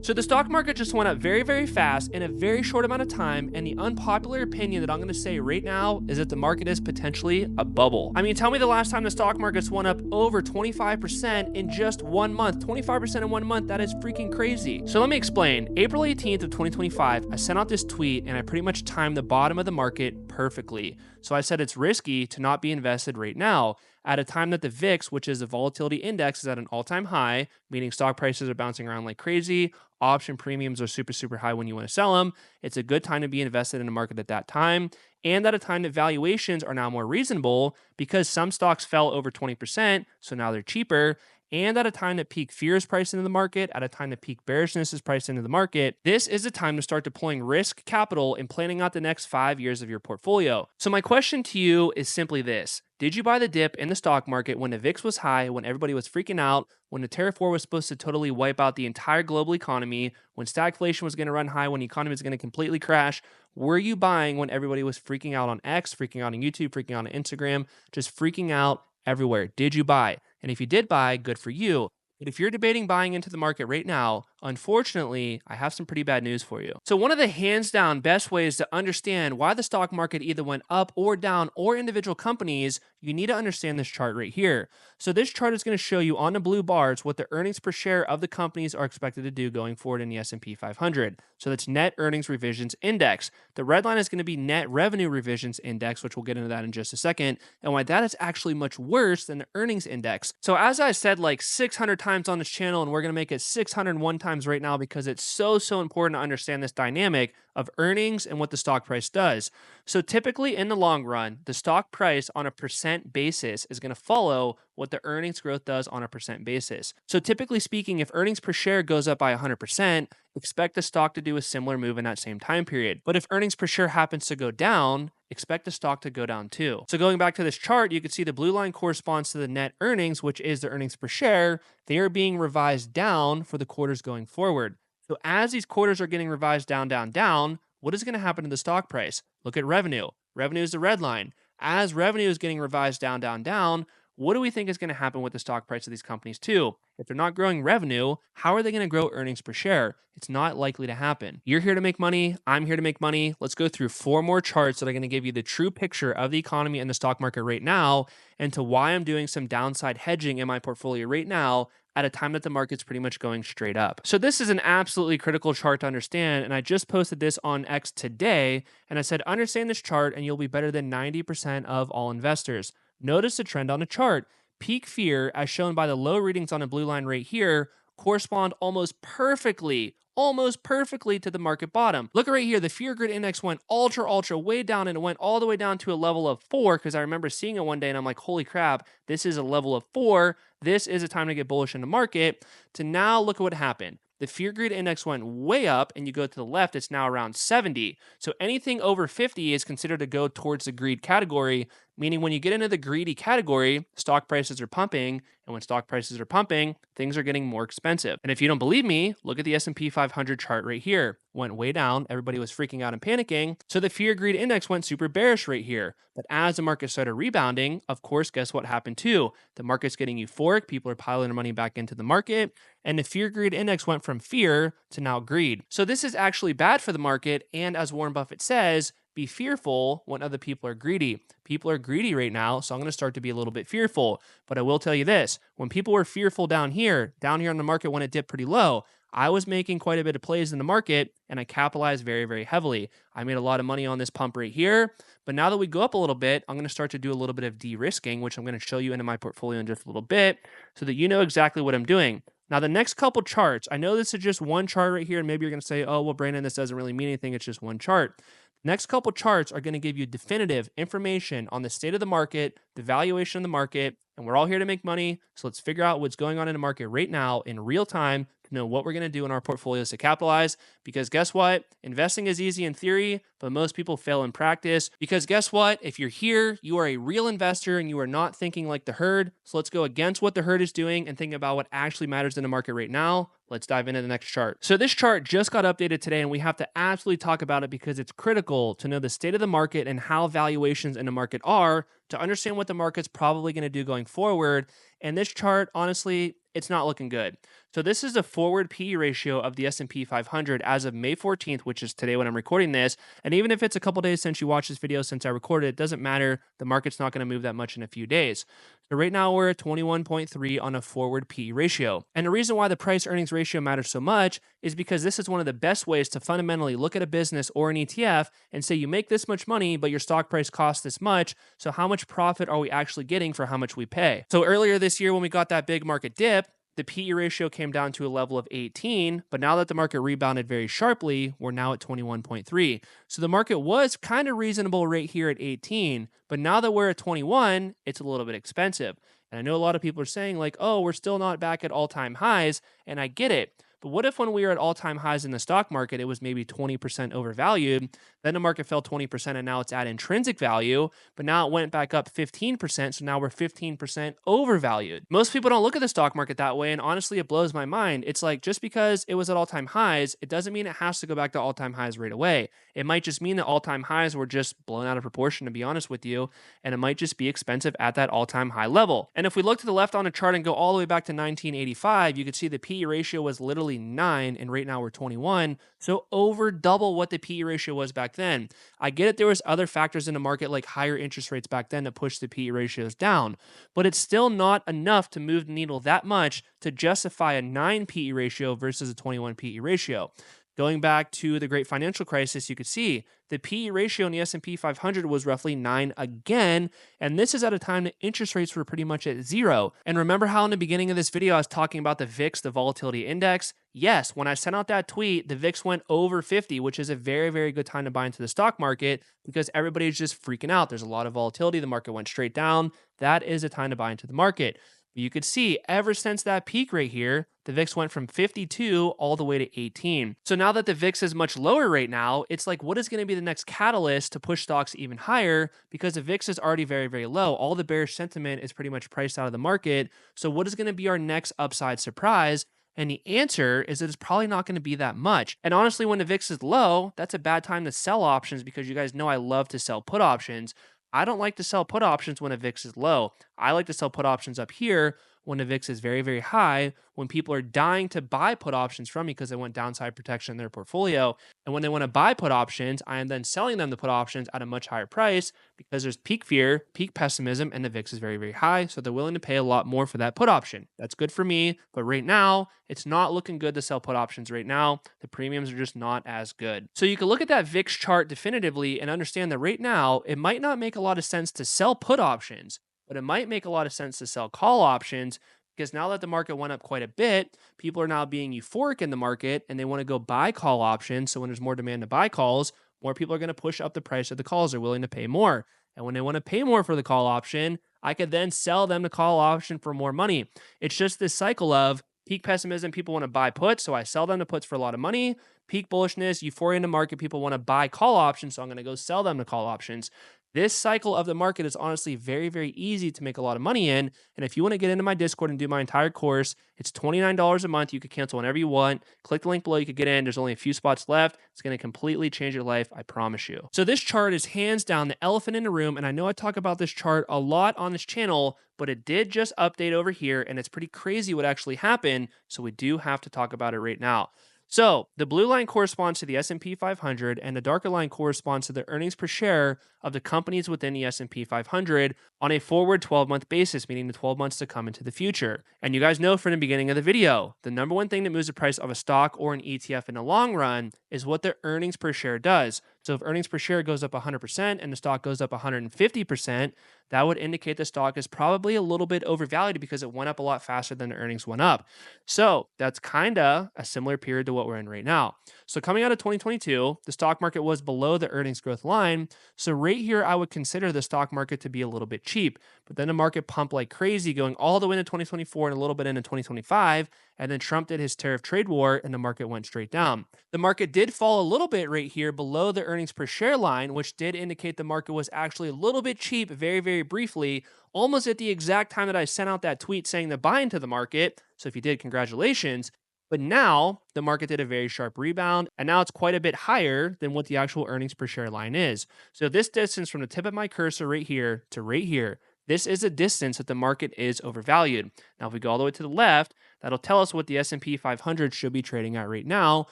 So the stock market just went up very, very fast in a very short amount of time, and the unpopular opinion that I'm going to say right now is that the market is potentially a bubble. I mean, tell me the last time the stock market's went up over 25% in just 1 month. 25% in 1 month, that is freaking crazy. So let me explain. April 18th of 2025, I sent out this tweet and I pretty much timed the bottom of the market perfectly. So I said it's risky to not be invested right now at a time that the VIX, which is the volatility index, is at an all-time high, meaning stock prices are bouncing around like crazy. Option premiums are super, super high when you want to sell them. It's a good time to be invested in a market at that time. And at a time that valuations are now more reasonable because some stocks fell over 20%, so now they're cheaper. And at a time that peak fear is priced into the market, at a time that peak bearishness is priced into the market, this is the time to start deploying risk capital and planning out the next 5 years of your portfolio. So my question to you is simply this. Did you buy the dip in the stock market when the VIX was high, when everybody was freaking out, when the tariff war was supposed to totally wipe out the entire global economy, when stagflation was going to run high, when the economy was going to completely crash? Were you buying when everybody was freaking out on X, freaking out on YouTube, freaking out on Instagram, just freaking out everywhere? Did you buy? And if you did buy, good for you. But if you're debating buying into the market right now, unfortunately, I have some pretty bad news for you. So one of the hands down best ways to understand why the stock market either went up or down or individual companies, you need to understand this chart right here. So this chart is going to show you on the blue bars what the earnings per share of the companies are expected to do going forward in the S&P 500. So that's net earnings revisions index. The red line is going to be net revenue revisions index, which we'll get into that in just a second, and why that is actually much worse than the earnings index. So as I said like 600 times on this channel, and we're going to make it 601 times right now because it's so important to understand this dynamic of earnings and what the stock price does. So typically in the long run, the stock price on a percent basis is going to follow what the earnings growth does on a percent basis. So typically speaking, if earnings per share goes up by 100%, expect the stock to do a similar move in that same time period. But if earnings per share happens to go down, expect the stock to go down too. So going back to this chart, you can see the blue line corresponds to the net earnings, which is the earnings per share. They are being revised down for the quarters going forward. So as these quarters are getting revised down, what is going to happen to the stock price? Look at revenue. Revenue is the red line. As revenue is getting revised down, what do we think is going to happen with the stock price of these companies too? If they're not growing revenue, how are they going to grow earnings per share? It's not likely to happen. You're here to make money. I'm here to make money. Let's go through 4 more charts that are going to give you the true picture of the economy and the stock market right now, and to why I'm doing some downside hedging in my portfolio right now at a time that the market's pretty much going straight up. So this is an absolutely critical chart to understand, and I just posted this on X today, and I said, understand this chart and you'll be better than 90% of all investors. Notice the trend on the chart. Peak fear, as shown by the low readings on the blue line right here, correspond almost perfectly to the market bottom. Look right here, the fear grid index went ultra way down, and it went all the way down to a level of 4, because I remember seeing it one day and I'm like, holy crap, this is a level of 4. This is a time to get bullish in the market. To now look at what happened. The fear greed index went way up, and you go to the left, it's now around 70. So anything over 50 is considered to go towards the greed category, meaning when you get into the greedy category, stock prices are pumping, and when stock prices are pumping, things are getting more expensive. And if you don't believe me, look at the S&P 500 chart right here. Went way down, everybody was freaking out and panicking, so the fear greed index went super bearish right here. But as the market started rebounding, of course, guess what happened too? The market's getting euphoric, people are piling their money back into the market, and the fear greed index went from fear to now greed. So this is actually bad for the market, and as Warren Buffett says, be fearful when other people are greedy. People are greedy right now, so I'm going to start to be a little bit fearful. But I will tell you this, when people were fearful down here in the market when it dipped pretty low, I was making quite a bit of plays in the market, and I capitalized very heavily. I made a lot of money on this pump right here, but now that we go up a little bit, I'm going to start to do a little bit of de-risking, which I'm going to show you into my portfolio in just a little bit so that you know exactly what I'm doing. Now, the next couple charts, I know this is just one chart right here, and maybe you're going to say, oh, well, Brandon, this doesn't really mean anything. It's just one chart. Next couple charts are going to give you definitive information on the state of the market, the valuation of the market, and we're all here to make money. So let's figure out what's going on in the market right now in real time to know what we're going to do in our portfolios to capitalize. Because guess what? Investing is easy in theory, but most people fail in practice. Because guess what? If you're here, you are a real investor and you are not thinking like the herd. So let's go against what the herd is doing and think about what actually matters in the market right now. Let's dive into the next chart. So this chart just got updated today, and we have to absolutely talk about it because it's critical to know the state of the market and how valuations in the market are to understand what the market's probably going to do going forward. And this chart, honestly, it's not looking good. So this is the forward PE ratio of the S&P 500 as of May 14th, which is today when I'm recording this. And even if it's a couple days since you watched this video since I recorded, it doesn't matter. The market's not going to move that much in a few days. So right now we're at 21.3 on a forward PE ratio. And the reason why the price earnings ratio matters so much is because this is one of the best ways to fundamentally look at a business or an ETF and say you make this much money, but your stock price costs this much. So how much profit are we actually getting for how much we pay? So earlier this year when we got that big market dip, the PE ratio came down to a level of 18, but now that the market rebounded very sharply, we're now at 21.3. So the market was kind of reasonable right here at 18, but now that we're at 21, it's a little bit expensive. And I know a lot of people are saying like, oh, we're still not back at all-time highs, and I get it. But what if when we were at all-time highs in the stock market, it was maybe 20% overvalued, then the market fell 20% and now it's at intrinsic value, but now it went back up 15%, so now we're 15% overvalued. Most people don't look at the stock market that way, and honestly, it blows my mind. It's like just because it was at all-time highs, it doesn't mean it has to go back to all-time highs right away. It might just mean that all-time highs were just blown out of proportion, to be honest with you, and it might just be expensive at that all-time high level. And if we look to the left on a chart and go all the way back to 1985, you could see the PE ratio was literally 9, and right now we're 21, so over double what the PE ratio was back then. I get it, there was other factors in the market like higher interest rates back then that pushed the PE ratios down, but it's still not enough to move the needle that much to justify a 9 PE ratio versus a 21 PE ratio. Going back to the great financial crisis, you could see the PE ratio in the S&P 500 was roughly 9 again, and this is at a time that interest rates were pretty much at 0. And remember how in the beginning of this video I was talking about the VIX, the volatility index? Yes, when I sent out that tweet, the VIX went over 50, which is a very, very good time to buy into the stock market because everybody's just freaking out. There's a lot of volatility. The market went straight down. That is a time to buy into the market. You could see ever since that peak right here, the VIX went from 52 all the way to 18. So now that the VIX is much lower right now, it's like, what is going to be the next catalyst to push stocks even higher? Because the VIX is already very, very low. All the bearish sentiment is pretty much priced out of the market. So what is going to be our next upside surprise? And the answer is that it's probably not going to be that much. And honestly, when the VIX is low, that's a bad time to sell options because you guys know I love to sell put options. I don't like to sell put options when a VIX is low. I like to sell put options up here when the VIX is very, very high, when people are dying to buy put options from me because they want downside protection in their portfolio. And when they want to buy put options, I am then selling them the put options at a much higher price because there's peak fear, peak pessimism, and the VIX is very, very high. So they're willing to pay a lot more for that put option. That's good for me. But right now, it's not looking good to sell put options right now. The premiums are just not as good. So you can look at that VIX chart definitively and understand that right now, it might not make a lot of sense to sell put options, but it might make a lot of sense to sell call options because now that the market went up quite a bit, people are now being euphoric in the market and they want to go buy call options. So when there's more demand to buy calls, more people are going to push up the price of the calls. They're willing to pay more. And when they want to pay more for the call option, I could then sell them the call option for more money. It's just this cycle of peak pessimism, people want to buy puts, so I sell them the puts for a lot of money. Peak bullishness, euphoria in the market, people want to buy call options, so I'm going to go sell them the call options. This cycle of the market is honestly very, very easy to make a lot of money in. And if you want to get into my Discord and do my entire course, it's $29 a month. You could cancel whenever you want. Click the link below. You could get in. There's only a few spots left. It's going to completely change your life. I promise you. So this chart is hands down the elephant in the room. And I know I talk about this chart a lot on this channel, but it did just update over here. And it's pretty crazy what actually happened. So we do have to talk about it right now. So the blue line corresponds to the S&P 500 and the darker line corresponds to the earnings per share of the companies within the S&P 500 on a forward 12-month basis, meaning the 12 months to come into the future. And you guys know from the beginning of the video, the number one thing that moves the price of a stock or an ETF in the long run is what the earnings per share does. So if earnings per share goes up 100% and the stock goes up 150%, that would indicate the stock is probably a little bit overvalued because it went up a lot faster than the earnings went up. So that's kind of a similar period to what we're in right now. So coming out of 2022, the stock market was below the earnings growth line. So right here, I would consider the stock market to be a little bit cheap. But then the market pumped like crazy, going all the way into 2024 and a little bit into 2025. And then Trump did his tariff trade war and the market went straight down. The market did fall a little bit right here below the earnings per share line, which did indicate the market was actually a little bit cheap very, very briefly, almost at the exact time that I sent out that tweet saying to buy into the market. So if you did, congratulations. But now the market did a very sharp rebound, and now it's quite a bit higher than what the actual earnings per share line is. So this distance from the tip of my cursor right here to right here, this is a distance that the market is overvalued. Now, if we go all the way to the left, that'll tell us what the S&P 500 should be trading at right now,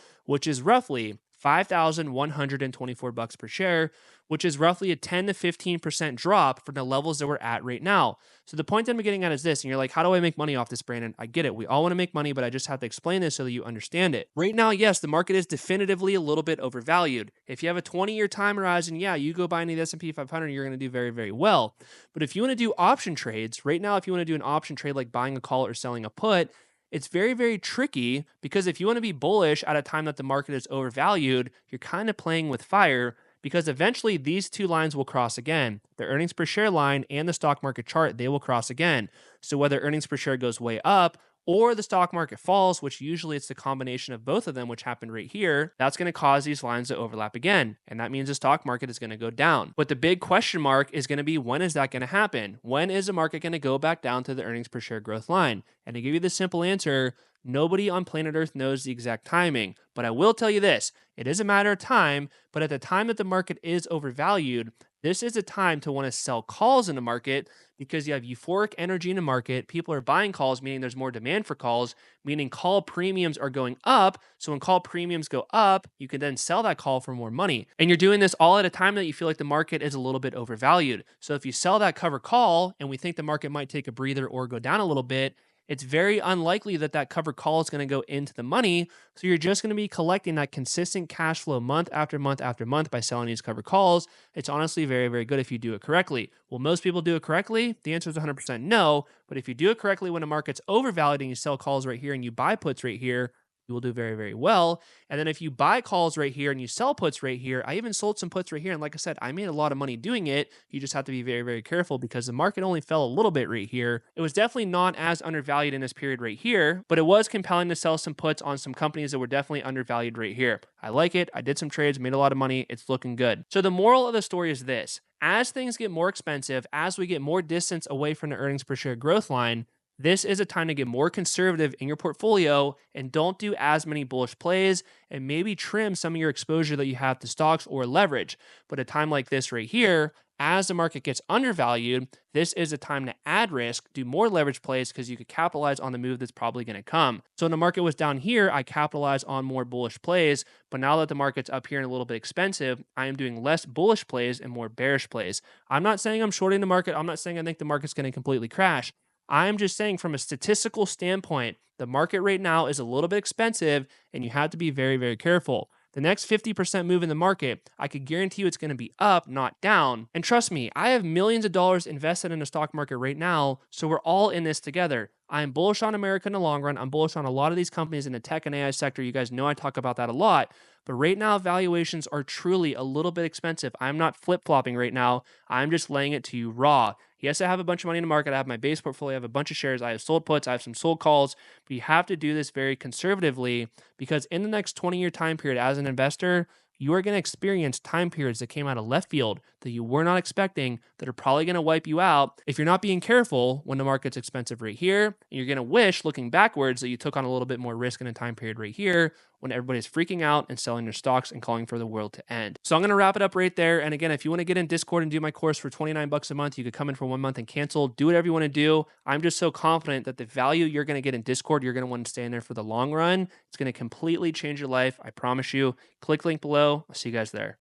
which is roughly 5,124 bucks per share, which is roughly a 10 to 15% drop from the levels that we're at right now. So the point that I'm getting at is this, and you're like, how do I make money off this, Brandon? I get it. We all want to make money, but I just have to explain this so that you understand it. Right now, yes, the market is definitively a little bit overvalued. If you have a 20-year time horizon, yeah, you go buy into the S&P 500, you're going to do very, very well. But if you want to do option trades, right now, if you want to do an option trade like buying a call or selling a put, it's very, very tricky because if you want to be bullish at a time that the market is overvalued, you're kind of playing with fire because eventually these two lines will cross again. The earnings per share line and the stock market chart, they will cross again. So whether earnings per share goes way up or the stock market falls, which usually it's the combination of both of them, which happened right here, that's going to cause these lines to overlap again. And that means the stock market is going to go down. But the big question mark is going to be, when is that going to happen? When is the market going to go back down to the earnings per share growth line? And to give you the simple answer, nobody on planet Earth knows the exact timing. But I will tell you this, it is a matter of time, but at the time that the market is overvalued, this is a time to want to sell calls in the market because you have euphoric energy in the market. People are buying calls, meaning there's more demand for calls, meaning call premiums are going up. So when call premiums go up, you can then sell that call for more money. And you're doing this all at a time that you feel like the market is a little bit overvalued. So if you sell that cover call and we think the market might take a breather or go down a little bit, it's very unlikely that that covered call is going to go into the money. So you're just going to be collecting that consistent cash flow month after month after month by selling these covered calls. It's honestly very, very good if you do it correctly. Will most people do it correctly? The answer is 100% no. But if you do it correctly when the market's overvalued and you sell calls right here and you buy puts right here, you will do very, very well. And then if you buy calls right here and you sell puts right here, I even sold some puts right here. And like I said, I made a lot of money doing it. You just have to be very, very careful because the market only fell a little bit right here. It was definitely not as undervalued in this period right here, but it was compelling to sell some puts on some companies that were definitely undervalued right here. I like it. I did some trades, made a lot of money. It's looking good. So the moral of the story is this. As things get more expensive, as we get more distance away from the earnings per share growth line, this is a time to get more conservative in your portfolio and don't do as many bullish plays and maybe trim some of your exposure that you have to stocks or leverage. But a time like this right here, as the market gets undervalued, this is a time to add risk, do more leverage plays because you could capitalize on the move that's probably going to come. So when the market was down here, I capitalized on more bullish plays. But now that the market's up here and a little bit expensive, I am doing less bullish plays and more bearish plays. I'm not saying I'm shorting the market. I'm not saying I think the market's going to completely crash. I'm just saying from a statistical standpoint, the market right now is a little bit expensive and you have to be very, very careful. The next 50% move in the market, I could guarantee you it's going to be up, not down. And trust me, I have millions of dollars invested in the stock market right now, so we're all in this together. I'm bullish on America in the long run. I'm bullish on a lot of these companies in the tech and AI sector. You guys know I talk about that a lot. But right now, valuations are truly a little bit expensive. I'm not flip-flopping right now. I'm just laying it to you raw. Yes, I have a bunch of money in the market. I have my base portfolio. I have a bunch of shares. I have sold puts. I have some sold calls. But you have to do this very conservatively because in the next 20-year time period as an investor, you are going to experience time periods that came out of left field that you were not expecting that are probably going to wipe you out if you're not being careful when the market's expensive right here. And you're going to wish, looking backwards, that you took on a little bit more risk in a time period right here when everybody's freaking out and selling their stocks and calling for the world to end. So I'm going to wrap it up right there. And again, if you want to get in Discord and do my course for 29 bucks a month, you could come in for 1 month and cancel. Do whatever you want to do. I'm just so confident that the value you're going to get in Discord, you're going to want to stay in there for the long run. It's going to completely change your life. I promise you. Click link below. I'll see you guys there.